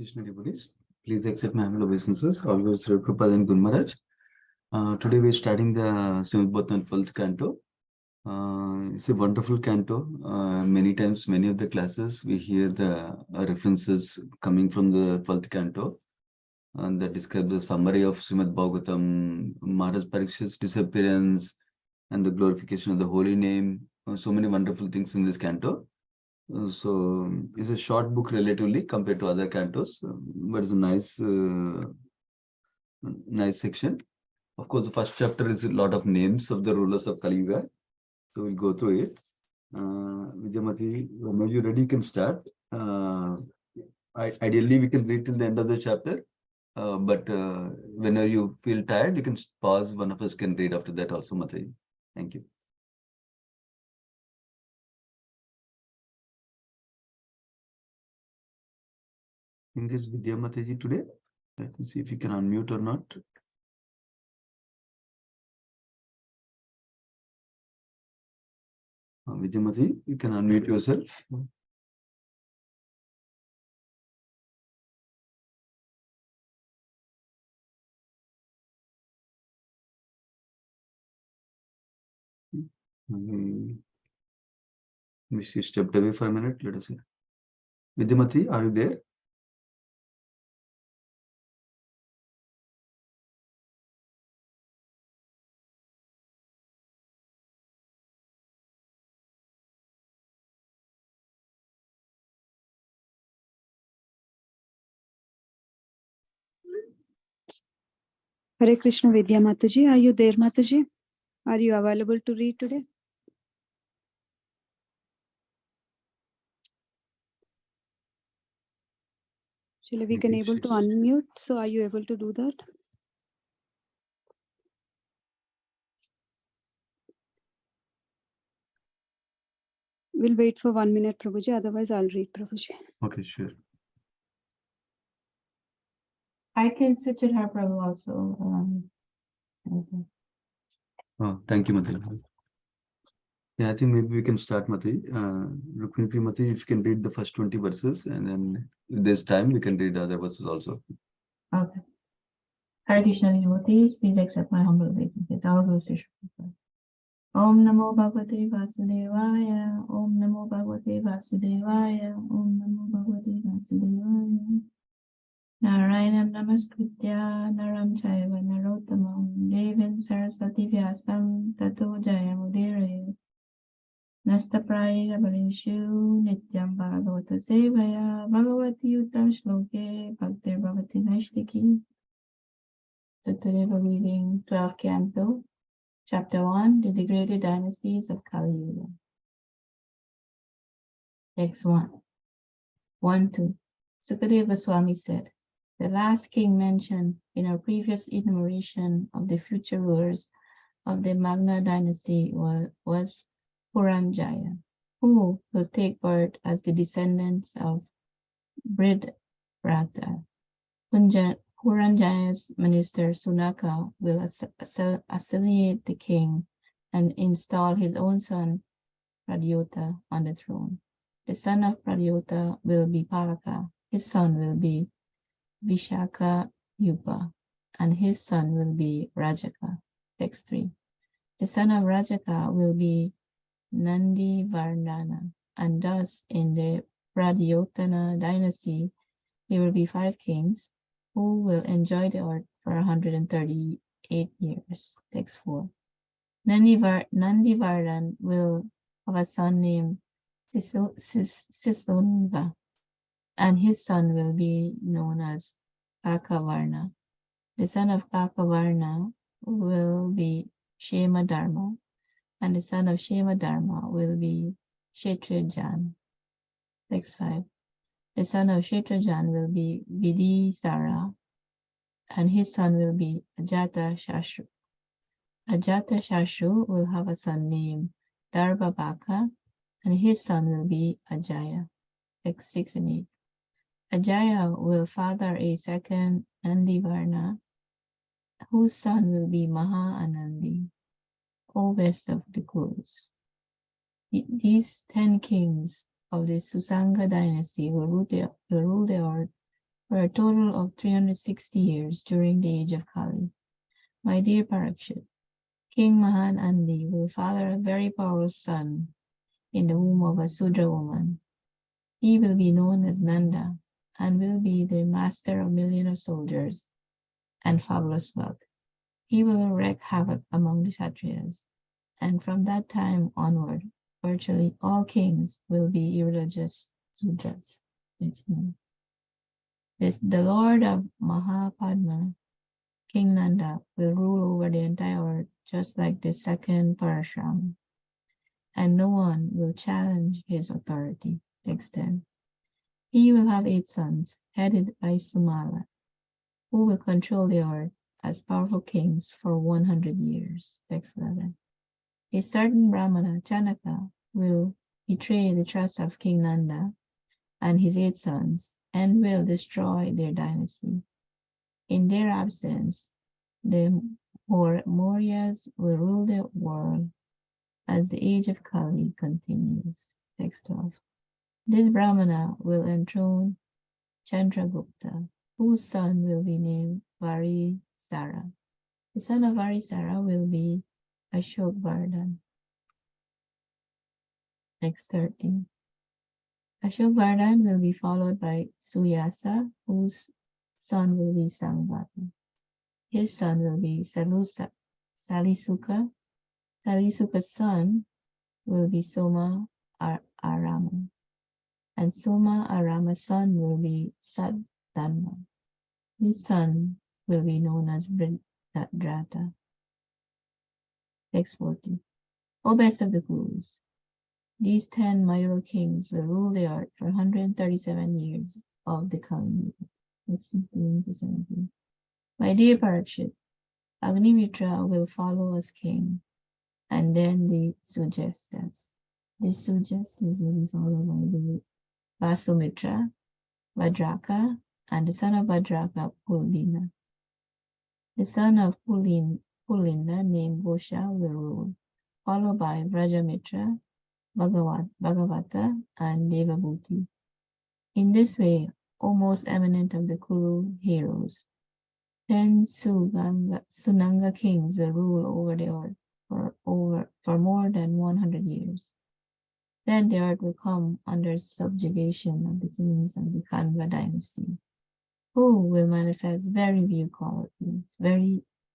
Krishna devotees, please accept my humble obeisances. Always Sri Prabhupada and Guru Maharaj. Today we are starting the Srimad Bhagavatam 12th canto. It's a wonderful canto. Many times, many of the classes, we hear the references coming from the 12th canto that describe the summary of Srimad Bhagavatam, Maharaj Parikshit's disappearance, and the glorification of the holy name. So many wonderful things in this canto. So it's a short book relatively compared to other cantos, but it's a nice section. Of course, the first chapter is a lot of names of the rulers of Kali Yuga. So we'll go through it. Vidyamati, when you're ready, you can start. Ideally, we can read till the end of the chapter. But whenever you feel tired, you can pause. One of us can read after that also, Mataji. Thank you. I think it's Vidya Mataji today. Let me see if you can unmute or not. Vidya Mataji, you can unmute yourself. She stepped away for a minute. Let us see. Vidyamati, are you there? Hare Krishna Vidya Mataji, are you there, Mataji? Are you available to read today? Shall we can able to unmute? So are you able to do that? We'll wait for 1 minute, Prabhuji. Otherwise, I'll read, Prabhuji. Okay, sure. I can switch it her, Prabhu, also. Okay. Oh, thank you, Mataji. Yeah, I think maybe we can start, Mataji. Rukmini Mataji, if you can read the first 20 verses, and then if there's time, we can read the other verses also. Okay. Hare Krishna devotees, please accept my humble obeisances. Our Guru Sri Prabhupada. Om Namo Bhagavate Vasudevaya. Om Namo Bhagavate Vasudevaya. Om Namo Bhagavate Vasudevaya. Narayanam Namaskritya Naram Chaiva Narottamam Devim Saraswati Vyasam Tato Jayamudiraye. Nastapraya Balishu Nityam Bhagavata Sevaya Bhagavati Uttam Shloke Bhaktir Bhavati Naishtiki. So today we're reading 12th Canto, Chapter 1, The Degraded Dynasties of Kali Yuga. Text 1. 1-2. Sukadeva Goswami said, the last king mentioned in our previous enumeration of the future rulers of the Magna dynasty was Puranjaya, who will take birth as the descendants of Bridratha. Puranjaya's minister Sunaka will assimilate the king and install his own son Pradyota on the throne. The son of Pradyota will be Palaka, his son will be Vishaka Yupa, and his son will be Rajaka. Text 3. The son of Rajaka will be Nandi Vardhana, and thus in the Pradyotana dynasty there will be 5 kings who will enjoy the earth for 138 years. Text 4. Nandi Vardhan will have a son named Sisonga, and his son will be known as Kakavarna. The son of Kakavarna will be Shemadharma, and the son of Shemadharma will be Kshetrajan. Text 5. The son of Kshetrajan will be Vidisara, and his son will be Ajatasashru. Ajatasashru will have a son named Darbabaka, and his son will be Ajaya. Text 6 and 8. Ajaya will father a second Nandivarna, whose son will be Maha Anandi, O best of the Kurus. These 10 kings of the Susanga dynasty will rule the earth for a total of 360 years during the age of Kali. My dear Parikshit, King Mahan Andi will father a very powerful son in the womb of a Sudra woman. He will be known as Nanda and will be the master of millions of soldiers and fabulous wealth. He will wreak havoc among the Kshatriyas, and from that time onward, virtually all kings will be irreligious Sudras. The Lord of Mahapadma, King Nanda, will rule over the entire earth just like the second Parashurama, and no one will challenge his authority. Text 10. He will have 8 sons, headed by Sumala, who will control the earth as powerful kings for 100 years. Text 11. A certain Brahmana, Chanaka, will betray the trust of King Nanda and his 8 sons and will destroy their dynasty. In their absence, the Mauryas will rule the world as the age of Kali continues. Text 12. This Brahmana will enthrone Chandragupta, whose son will be named Varisara. The son of Varisara will be Ashokvardhan. Text 13. Ashokvardhan will be followed by Suyasa, whose son will be Sangvata. His son will be Salisuka. Salisuka's son will be Soma Arama. And Soma Arama's son will be Saddharma. His son will be known as Vridrata. Text 14. O best of the Kurus, these 10 Mayur kings will rule the earth for 137 years of the Kali. Text 15 to 17. My dear Parikshit, Agnimitra will follow as king, and then the Sujestas. The Sujestas will be followed by the Vasumitra, Vadraka, and the son of Vadraka, Pulina. The son of Pulinda named Gosha will rule, followed by Vrajamitra, Bhagavata, and Devabhuti. In this way, O most eminent of the Kuru heroes, 10 Sunanga kings will rule over the earth for more than 100 years. Then the earth will come under subjugation of the kings of the Kanva dynasty, who will manifest very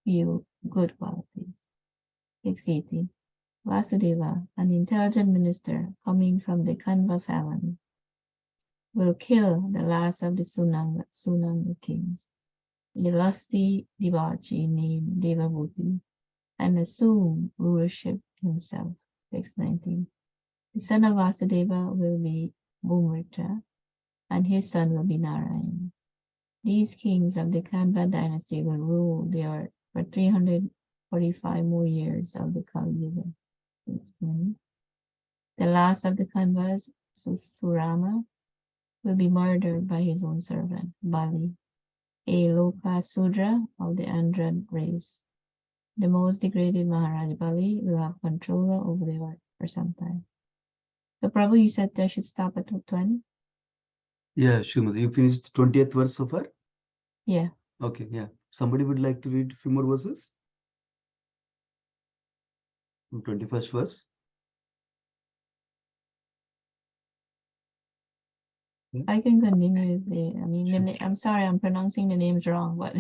few good qualities. 680. Vasudeva, an intelligent minister coming from the Kanva family, will kill the last of the Sunanga kings, the lusty debauchee named Devabhuti, and assume rulership himself. Text 19. The son of Vasudeva will be Bhumitra, and his son will be Narayana. These kings of the Kanva dynasty will rule the earth for 345 more years of the Kali Yuga. The last of the Kanvas, Surama, will be murdered by his own servant, Bali, a Loka Sudra of the Andhra race. The most degraded Maharaj Bali will have control over the earth for some time. So Prabhu, you said I should stop at 20? Yeah, Srimati, you finished 20th verse so far? Yeah. Okay, yeah. Somebody would like to read a few more verses? From 21st verse? I can continue with Sure. I'm sorry, I'm pronouncing the names wrong, but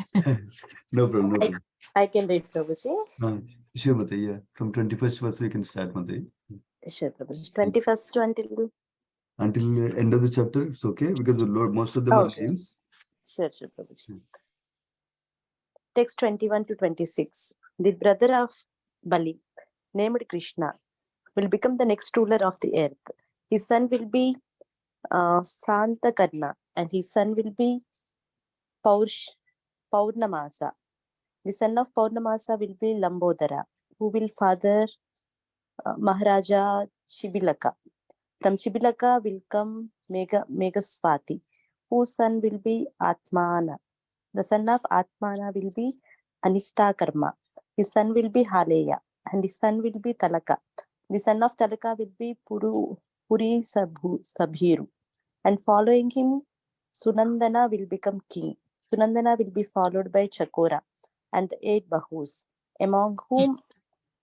No problem, no problem. I can read, Prabhuji. Sure, Mata, yeah. From 21st verse we can start, Mata. Sure, Prabhuji. 21st Until end of the chapter, it's okay, because the Lord, most of them are Okay. names. Sure, Prabhuji. Text 21 to 26. The brother of Bali, named Krishna, will become the next ruler of the earth. His son will be Santakarna, and his son will be Paurnamasa. The son of Paurnamasa will be Lambodara, who will father Maharaja Chibilaka. From Chibilaka will come Meghaswati, whose son will be Atmana. The son of Atmana will be Anishtakarma. His son will be Haleya, and his son will be Talaka. The son of Talaka will be Puri Sabhiru, and following him, Sunandana will become king. Sunandana will be followed by Chakora and the 8 Bahus, among whom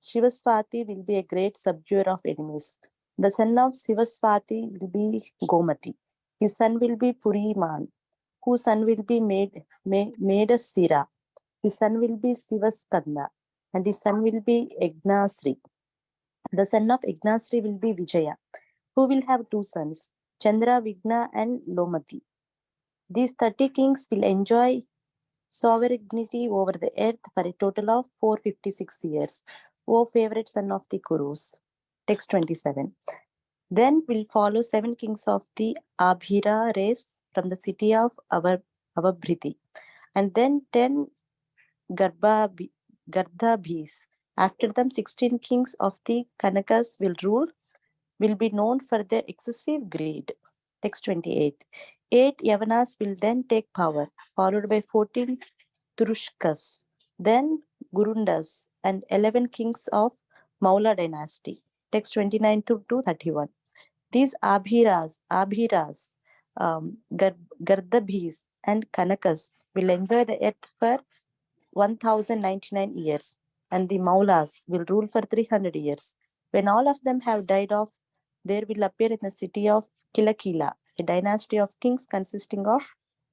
Shivaswati will be a great subduer of enemies. The son of Shivaswati will be Gomati. His son will be Puriman, whose son will be made a Sira. His son will be Sivaskanda, and his son will be Egnasri. The son of Egnasri will be Vijaya, who will have 2 sons, Chandra, Vigna, and Lomati. These 30 kings will enjoy sovereignty over the earth for a total of 456 years. O favorite son of the Kurus. Text 27. Then will follow 7 kings of the Abhira race from the city of Avabhriti, and then 10 Gardhabhis. After them, 16 kings of the Kanakas will be known for their excessive greed. Text 28. 8 Yavanas will then take power, followed by 14 Turushkas, then Gurundas, and 11 kings of Maula dynasty. Text 29 to 31. These Abhiras, Gardhabhis, and Kanakas will enjoy the earth for 1099 years, and the Maulas will rule for 300 years. When all of them have died off, there will appear in the city of Kilakila a dynasty of kings consisting of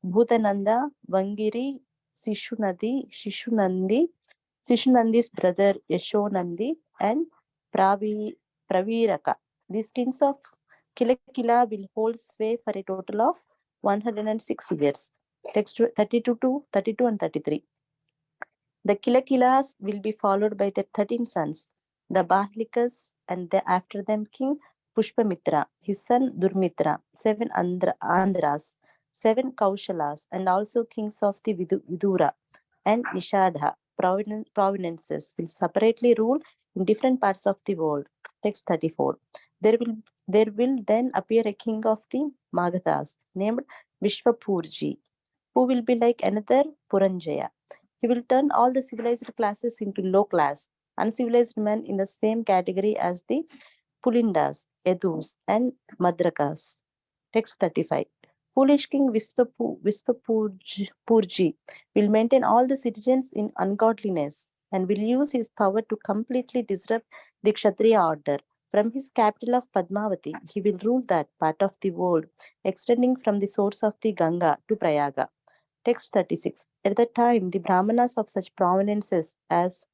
Bhutananda, Vangiri, Sishunandi's brother Yashonandi, and Praviraka. These kings of Kilakila will hold sway for a total of 106 years. Text 32 and 33. The Kilakilas will be followed by their 13 sons, the Bahlikas, and after them King Pushpamitra, his son Durmitra, 7 Andhras, 7 Kaushalas, and also kings of the Vidura and Nishadha provinces will separately rule in different parts of the world. Text 34. There will then appear a king of the Magadhas named Vishwapurji, who will be like another Puranjaya. He will turn all the civilized classes into low class, uncivilized men in the same category as the Pulindas, Yadus, and Madrakas. Text 35. Foolish King Visvapurji will maintain all the citizens in ungodliness and will use his power to completely disrupt the Kshatriya order. From his capital of Padmavati, he will rule that part of the world, extending from the source of the Ganga to Prayaga. Text 36. At the time, the Brahmanas of such prominences as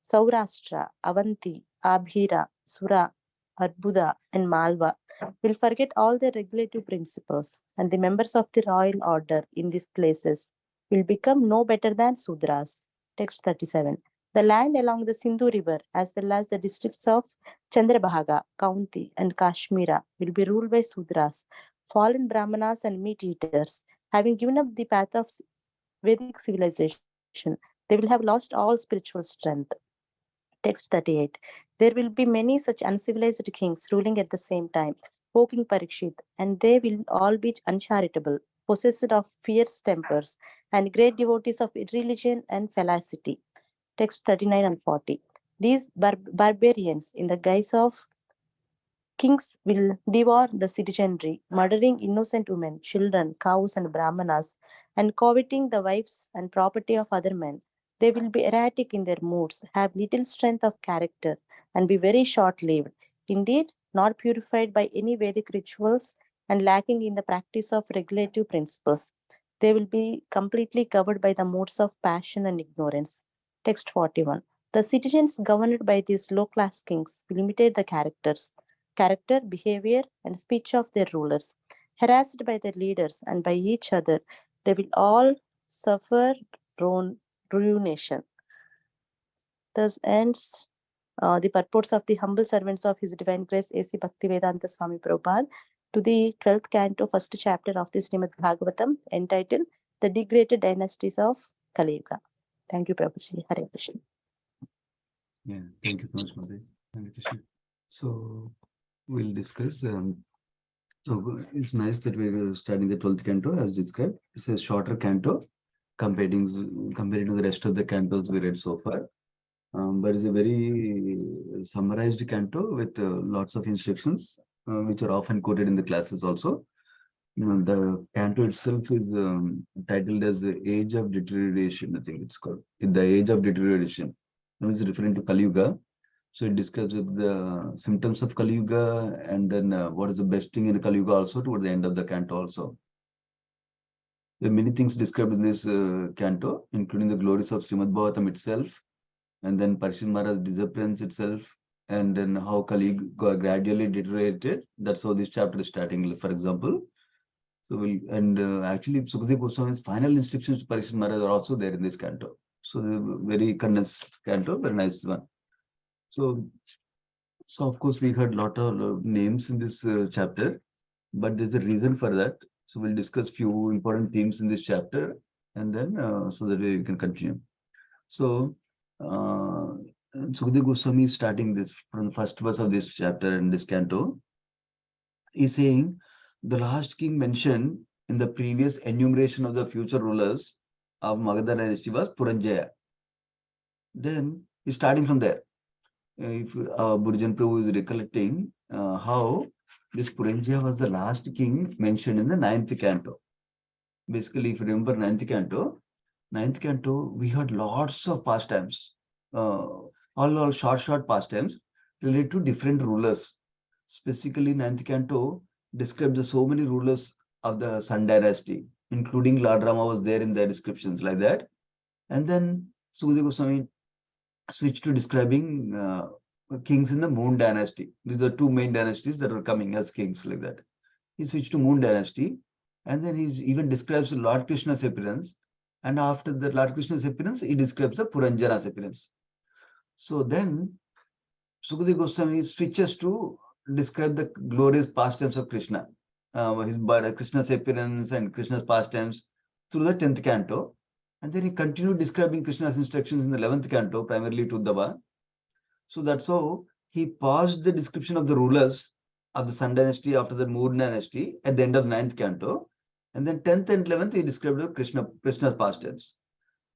Saurashtra, Avanti, Abhira, Sura, Arbuda, and Malwa will forget all their regulative principles, and the members of the royal order in these places will become no better than Sudras. Text 37. The land along the Sindhu River, as well as the districts of Chandrabhaga, Kaunti, and Kashmira will be ruled by Sudras, fallen Brahmanas, and meat eaters. Having given up the path of Vedic civilization, they will have lost all spiritual strength. Text 38. There will be many such uncivilized kings ruling at the same time, O King Parikshit, and they will all be uncharitable, possessed of fierce tempers, and great devotees of irreligion and felicity. Text 39 and 40. These barbarians, in the guise of kings, will devour the citizenry, murdering innocent women, children, cows, and brahmanas, and coveting the wives and property of other men. They will be erratic in their moods, have little strength of character, and be very short-lived. Indeed, not purified by any Vedic rituals and lacking in the practice of regulative principles. They will be completely covered by the moods of passion and ignorance. Text 41. The citizens governed by these low-class kings will imitate the character, behavior, and speech of their rulers. Harassed by their leaders and by each other, they will all suffer ruination. Thus ends the purports of the humble servants of His Divine Grace A.C. Bhaktivedanta Swami Prabhupada to the 12th canto, 1st chapter of the Srimad Bhagavatam, entitled The Degraded Dynasties of Kali Yuga. Thank you, Prabhuji. Hare Krishna. Yeah, thank you so much for this. Hare Krishna. So we'll discuss. So it's nice that we were studying the 12th canto as described. It's a shorter canto compared to the rest of the cantos we read so far. But it's a very summarized canto with lots of instructions, which are often quoted in the classes also. The canto itself is titled as the Age of Deterioration. I think it's called the Age of Deterioration. It's referring to Kali Yuga. So it describes the symptoms of Kali Yuga, and then what is the best thing in Kali Yuga also toward the end of the canto also. There are many things described in this canto, including the glories of Srimad Bhagavatam itself, and then Parikshit Maharaj's disappearance itself, and then how Kali Yuga gradually deteriorated. That's how this chapter is starting, for example. So actually Sukadeva Goswami's final instructions to Parikshit Maharaj are also there in this canto. So the very condensed canto, very nice one. So of course we heard a lot of names in this chapter, but there's a reason for that. So we'll discuss few important themes in this chapter, and then so that we can continue. So Sukadeva Goswami is starting this from the first verse of this chapter in this canto. He's saying the last king mentioned in the previous enumeration of the future rulers of Magadha dynasty was Puranjaya. Then he's starting from there. If Burjan Prabhu is recollecting how this Puranjaya was the last king mentioned in the 9th canto. Basically, if you remember 9th canto, we had lots of pastimes, all short pastimes related to different rulers. Specifically, 9th canto describes so many rulers of the Sun dynasty, including Lord Rama was there in their descriptions like that. And then Sukadeva Goswami switched to describing kings in the Moon dynasty. These are two main dynasties that are coming as kings like that. He switched to Moon dynasty, and then he even describes Lord Krishna's appearance. And after the Lord Krishna's appearance, he describes the Puranjana's appearance. So then Sukadeva Goswami switches to describe the glorious pastimes of Krishna, Krishna's appearance and Krishna's pastimes through the 10th canto. And then he continued describing Krishna's instructions in the 11th canto, primarily to Uddhava. So that's how he paused the description of the rulers of the Sun dynasty after the Moon dynasty at the end of 9th canto. And then 10th and 11th, he described Krishna's pastimes.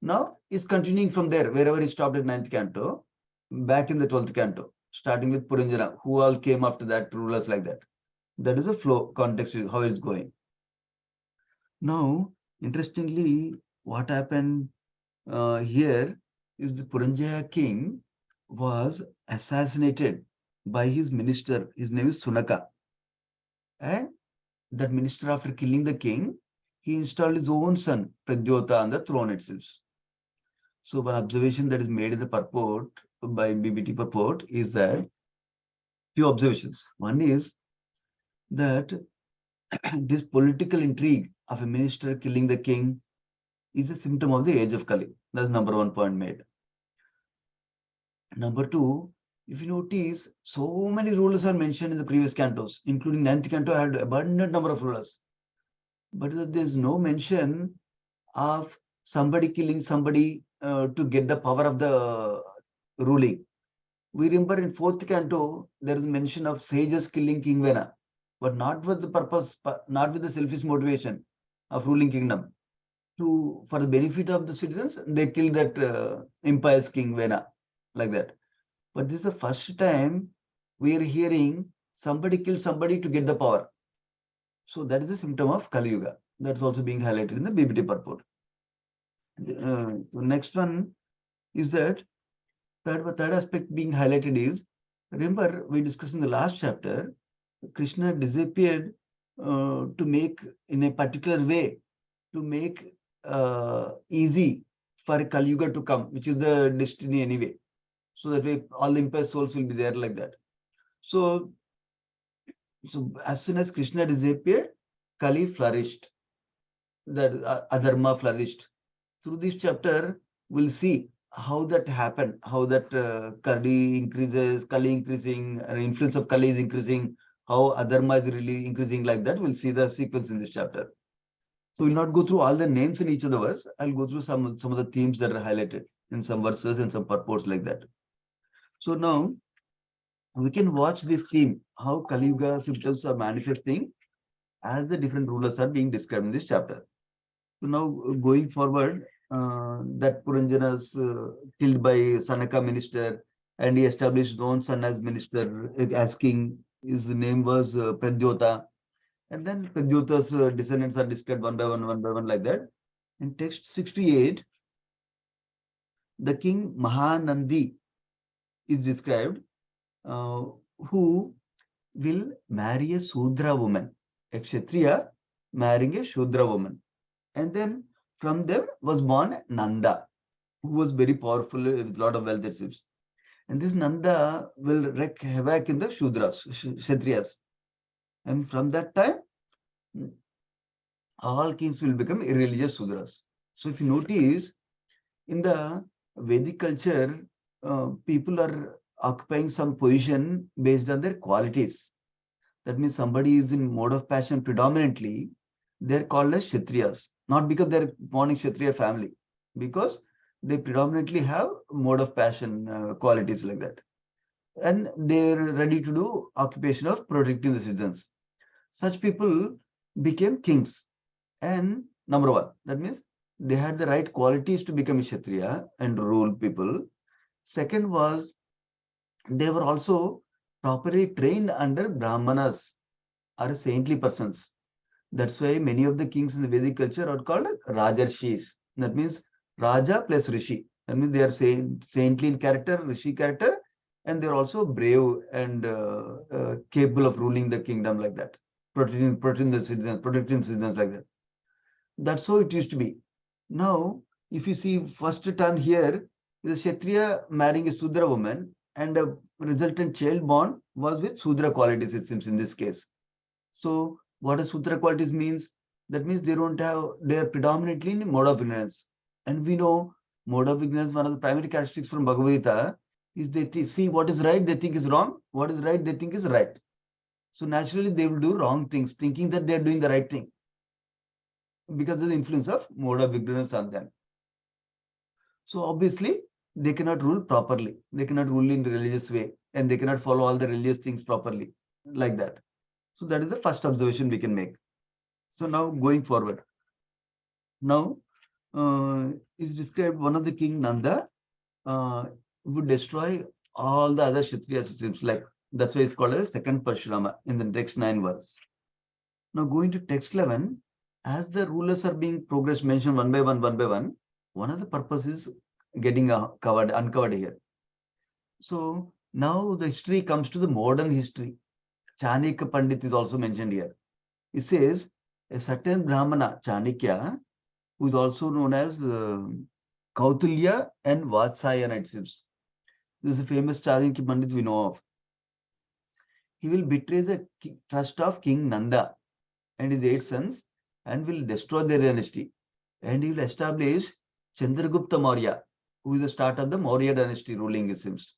Now he's continuing from there, wherever he stopped at 9th canto, back in the 12th canto, starting with Puranjana, who all came after that, rulers like that. That is the flow, context, how it's going. Now, interestingly, what happened here is the Puranjaya king was assassinated by his minister. His name is Sunaka. And that minister, after killing the king, he installed his own son, Pradyota, on the throne itself. So one observation that is made in the purport by BBT purport is that few observations. One is that this political intrigue of a minister killing the king is a symptom of the age of Kali. That's number one point made. Number two, if you notice, so many rulers are mentioned in the previous cantos, including 9th canto had abundant number of rulers. But there's no mention of somebody killing somebody to get the power of the ruling. We remember in 4th canto, there is mention of sages killing King Vena, but not with the purpose, not with the selfish motivation of ruling kingdom. For the benefit of the citizens, they killed that impious King Vena, like that. But this is the first time we are hearing somebody killed somebody to get the power. So that is a symptom of Kali Yuga. That's also being highlighted in the BBT purport. The next one is that third aspect being highlighted is, remember we discussed in the last chapter, Krishna disappeared to make in a particular way, to make easy for Kali Yuga to come, which is the destiny anyway. So that way all the impious souls will be there like that. So as soon as Krishna disappeared, Kali flourished. That adharma flourished. Through this chapter, we'll see how that happened, how that Kali increases, Kali increasing, influence of Kali is increasing, how adharma is really increasing like that. We'll see the sequence in this chapter. So we'll not go through all the names in each of the verse. I'll go through some of the themes that are highlighted in some verses and some purports like that. So now we can watch this theme, how Kali Yuga symptoms are manifesting as the different rulers are being described in this chapter. So now going forward, that Puranjana is killed by Sanaka minister, and he established his own son as minister, as king. His name was Pradyota. And then Pradyuta's descendants are described one by one like that. In text 68, the king Mahanandi is described, who will marry a Sudra woman, a Kshatriya marrying a Shudra woman. And then from them was born Nanda, who was very powerful with a lot of wealth, it seems. And this Nanda will wreak havoc in the Shudras, Kshatriyas. And from that time, all kings will become irreligious Sudras. So if you notice, in the Vedic culture, people are occupying some position based on their qualities. That means somebody is in mode of passion predominantly, they're called as Kshatriyas, not because they're born in Kshatriya family, because they predominantly have mode of passion qualities like that. And they're ready to do occupation of protecting the citizens. Such people became kings. And number one, that means they had the right qualities to become a Kshatriya and rule people. Second was, they were also properly trained under Brahmanas or saintly persons. That's why many of the kings in the Vedic culture are called Rajarshis. That means Raja plus Rishi. That means they are saintly in character, Rishi character, and they're also brave and capable of ruling the kingdom like that, protecting the citizens like that. That's how it used to be. Now, if you see first turn here, the Kshatriya marrying a Sudra woman, and a resultant child born was with Sudra qualities, it seems, in this case. So what does Sudra qualities means? That means they are predominantly in mode of ignorance. And we know mode of ignorance, one of the primary characteristics from Bhagavad Gita is they see what is right, they think is wrong. What is right, they think is right. So naturally they will do wrong things, thinking that they are doing the right thing, because of the influence of mode of ignorance on them. So obviously they cannot rule properly. They cannot rule in the religious way, and they cannot follow all the religious things properly like that. So that is the first observation we can make. So now going forward, now is described one of the king Nanda would destroy all the other Kshatriyas, it seems like. That's why it's called as second Parshurama in the next 9 verses. Now going to text 11, as the rulers are being progressed, mentioned one by one, one of the purposes getting uncovered here. So now the history comes to the modern history. Chanakya Pandit is also mentioned here. It says a certain Brahmana, Chanakya, who is also known as Kautulya and Vatsayana, it seems. This is a famous Chanakya Pandit we know of. He will betray the trust of King Nanda and his 8 sons and will destroy their dynasty. And he will establish Chandragupta Maurya, who is the start of the Maurya dynasty ruling, it seems.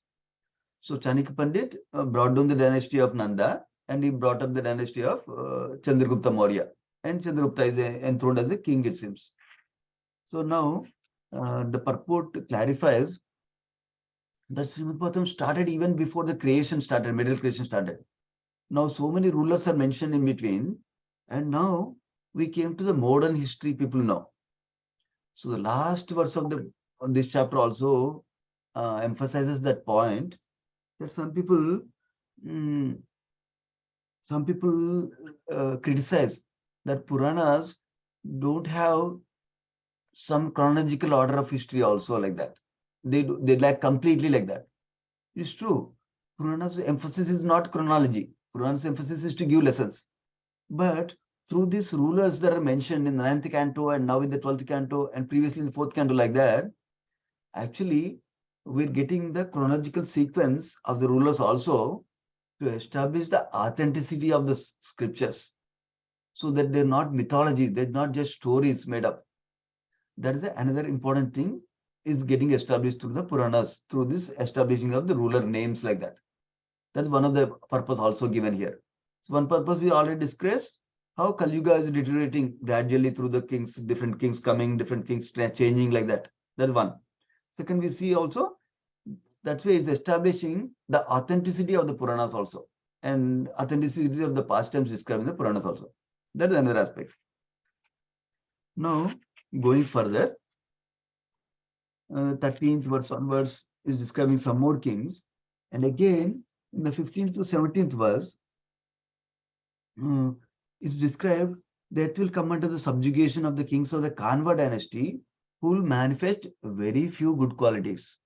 So Chanakya Pandit brought down the dynasty of Nanda, and he brought up the dynasty of Chandragupta Maurya. And Chandragupta is enthroned as a king, it seems. So now the purport clarifies that Srimad Bhagavatam started even before the creation started, material creation started. Now so many rulers are mentioned in between, and now we came to the modern history people know. So the last verse of this chapter also emphasizes that point, that some people criticize that Puranas don't have some chronological order of history also like that. They lack completely like that. It's true. Purana's emphasis is not chronology. Purana's emphasis is to give lessons. But through these rulers that are mentioned in the 9th canto and now in the 12th canto and previously in the 4th canto like that, actually we're getting the chronological sequence of the rulers also to establish the authenticity of the scriptures, so that they're not mythology, they're not just stories made up. That is another important thing is getting established through the Puranas, through this establishing of the ruler names like that. That's one of the purpose also given here. So one purpose we already discussed, how Kali Yuga is deteriorating gradually through the kings, different kings coming, different kings changing like that. That's one. Second, we see also that's why it's establishing the authenticity of the Puranas also, and authenticity of the pastimes described in the Puranas also. That is another aspect. Now, going further, 13th verse onwards is describing some more kings. And again, in the 15th to 17th verse, is described that will come under the subjugation of the kings of the Kanva dynasty, who will manifest very few good qualities.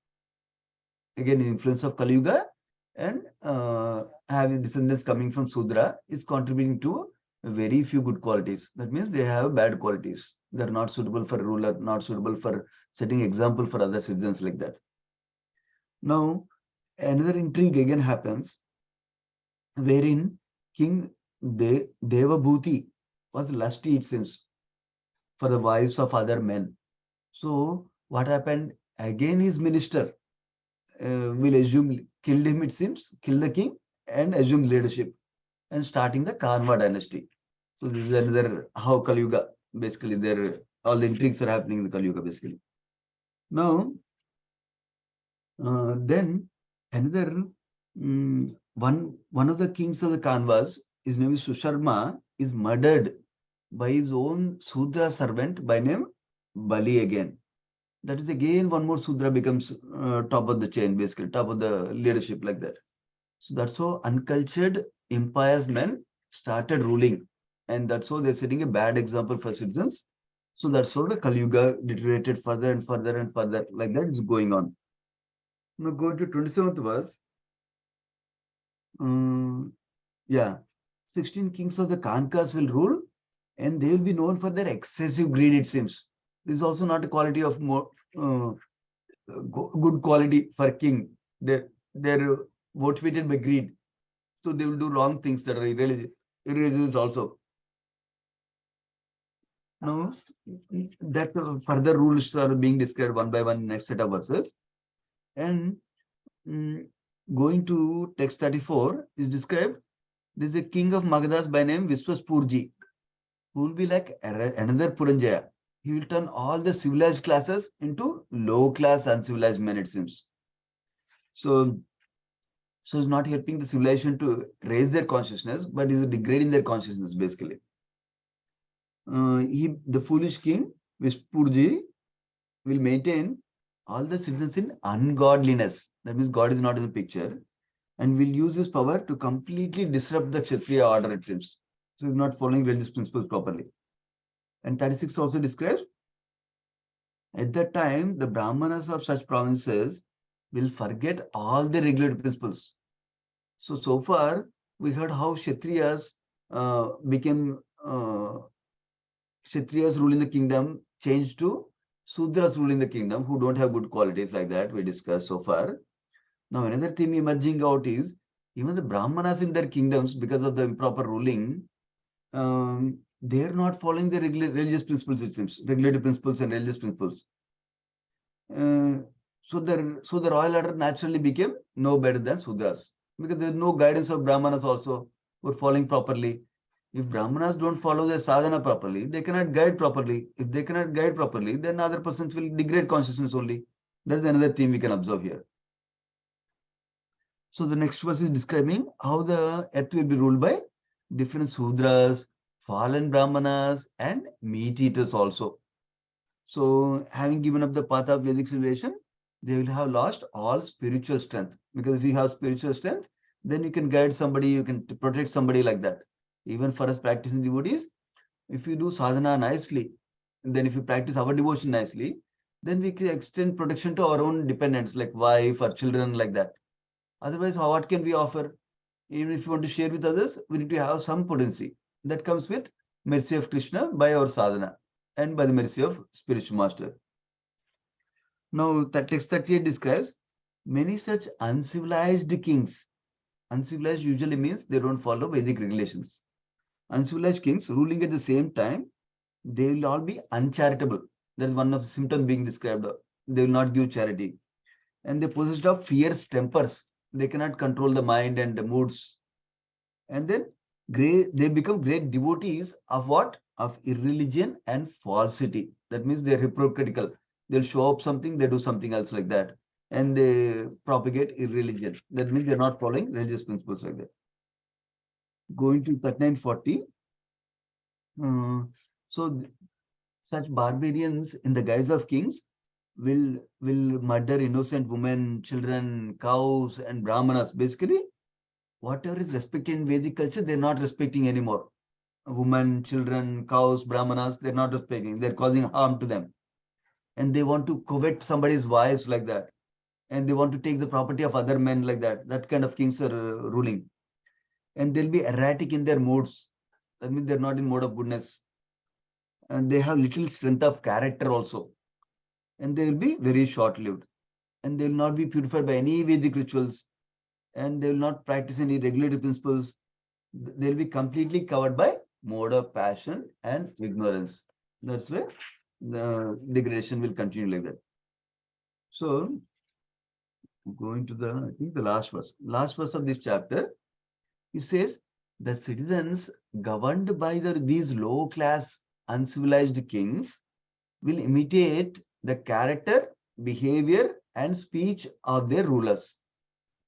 Again, the influence of Kali Yuga and having descendants coming from Sudra is contributing to very few good qualities. That means they have bad qualities. They're not suitable for ruler, not suitable for setting example for other citizens like that. Now, another intrigue again happens, wherein King Devabhuti was lusty, it seems, for the wives of other men. So what happened? Again, his minister will assume, killed him, it seems, kill the king and assume leadership and starting the Kanva dynasty. So this is another how Kali Yuga, basically there all the intrigues are happening in the Kali Yuga basically. Now, then another one of the kings of the Kanvas, his name is Susharma, is murdered by his own Sudra servant by name Bali again. That is again one more Sudra becomes top of the chain, basically top of the leadership like that. So that's how uncultured, impious men started ruling, and that's how they're setting a bad example for citizens. So that's how the Kali Yuga deteriorated further and further and further, like that is going on. Now go to 27th verse. Yeah, 16 kings of the Kankas will rule, and they will be known for their excessive greed, it seems. This is also not a quality of more good quality for king. They're motivated by greed, so they will do wrong things that are irreligious also. Now that further rules are being described one by one next set of verses, and going to text 34 is described. There is a king of Magadhas by name Viswaspurji, who will be like another Puranjaya. He will turn all the civilized classes into low-class uncivilized men, it seems. So it's not helping the civilization to raise their consciousness, but is degrading their consciousness, basically. The foolish king, Vispurji, will maintain all the citizens in ungodliness. That means God is not in the picture, and will use his power to completely disrupt the Kshatriya order, it seems. So he's not following religious principles properly. And 36 also describes, at that time, the Brahmanas of such provinces will forget all the regulated principles. So far, we heard how Kshatriyas became Kshatriyas ruling the kingdom changed to Sudras ruling the kingdom who don't have good qualities like that we discussed so far. Now, another theme emerging out is even the Brahmanas in their kingdoms, because of the improper ruling, they're not following the religious principles, it seems, regulative principles and religious principles. So the royal order naturally became no better than Sudras, because there's no guidance of Brahmanas also who are following properly. If Brahmanas don't follow their sadhana properly, they cannot guide properly. If they cannot guide properly, then other persons will degrade consciousness only. That's another theme we can observe here. So the next verse is describing how the earth will be ruled by different Sudras, fallen Brahmanas, and meat eaters also. So having given up the path of Vedic civilization, they will have lost all spiritual strength. Because if you have spiritual strength, then you can guide somebody, you can protect somebody like that. Even for us practicing devotees, if you do sadhana nicely, and then if you practice our devotion nicely, then we can extend protection to our own dependents, like wife or children, like that. Otherwise, what can we offer? Even if you want to share with others, we need to have some potency. That comes with mercy of Krishna by our sadhana and by the mercy of spiritual master. Now, that text 38 describes many such uncivilized kings. Uncivilized usually means they don't follow Vedic regulations. Uncivilized kings ruling at the same time, they will all be uncharitable. That is one of the symptoms being described. They will not give charity. And they possessed of fierce tempers. They cannot control the mind and the moods. And then they become great devotees of what? Of irreligion and falsity. That means they're hypocritical. They'll show up something, they do something else like that. And they propagate irreligion. That means they're not following religious principles like that. Going to 3940. So such barbarians in the guise of kings will murder innocent women, children, cows, and brahmanas. Basically, whatever is respected in Vedic culture, they're not respecting anymore. women, children, cows, brahmanas, they're not respecting, they're causing harm to them. And they want to covet somebody's wives like that. And they want to take the property of other men like that. That kind of kings are ruling. And they'll be erratic in their moods. That means they're not in mode of goodness. And they have little strength of character also. And they will be very short-lived. And they will not be purified by any Vedic rituals. And they will not practice any regulatory principles. They'll be completely covered by mode of passion and ignorance. That's where the degradation will continue like that. So, going to the, I think the last verse of this chapter, it says, the citizens governed by these low-class, uncivilized kings will imitate the character, behavior, and speech of their rulers.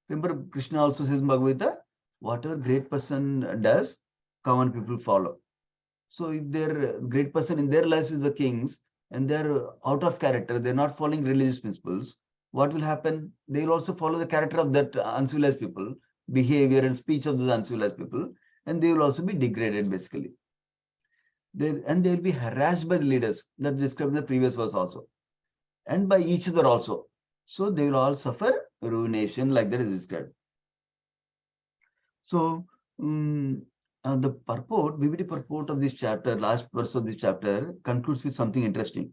Remember, Krishna also says in Bhagavad Gita, whatever great person does, common people follow. So if their great person in their lives is the kings, and they're out of character, they're not following religious principles, what will happen? They will also follow the character of that uncivilized people, behavior and speech of those uncivilized people, and they will also be degraded basically. They will be harassed by the leaders, that described in the previous verse also, and by each other also. So they will all suffer ruination like that is described. So the purport, BBT purport of this chapter, last verse of this chapter, concludes with something interesting.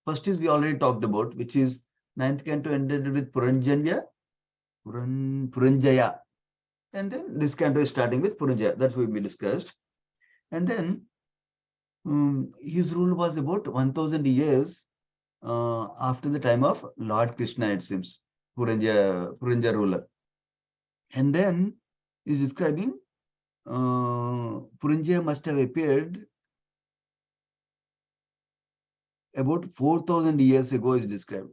First is we already talked about, which is 9th canto ended with Puranjaya. And then this canto is starting with Puranjaya. That's what we discussed. And then his rule was about 1000 years after the time of Lord Krishna, it seems, Puranjaya ruler. And then he's describing Puranjaya must have appeared about 4000 years ago is described.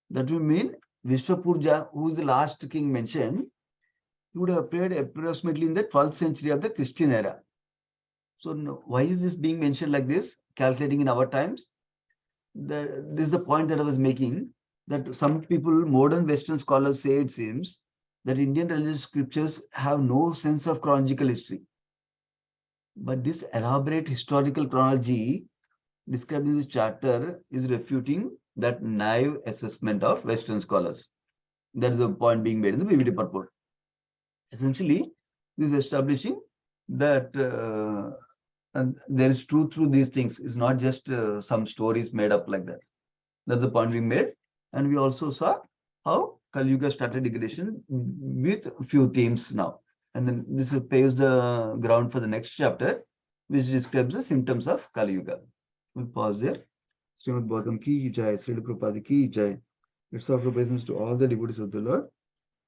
That will mean Vishwapurja, who is the last king mentioned, he would have appeared approximately in the 12th century of the Christian era. So why is this being mentioned like this, calculating in our times? This is the point that I was making, that some people, modern Western scholars say, it seems, that Indian religious scriptures have no sense of chronological history. But this elaborate historical chronology described in this chapter is refuting that naive assessment of Western scholars. That is the point being made in the BBT purport. Essentially, this is establishing that there is truth through these things. It's not just some stories made up like that. That's the point being made. And we also saw how Kali Yuga started degradation with few themes now. And then this paves the ground for the next chapter, which describes the symptoms of Kali Yuga. We'll pause there. Srimad Bhagavatam ki jai, Srila Prabhupada ki jai. Let's offer obeisance to all the devotees of the Lord.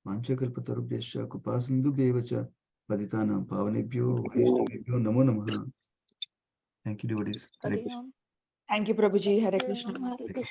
Mancha kalpatarubhyascha kupasindu bevacha paditanam pavanebhyo vaishnavebhyo namo namaha. Thank you, devotees. Hare Krishna. Thank you, Prabhuji. Hare Krishna. Hare Krishna.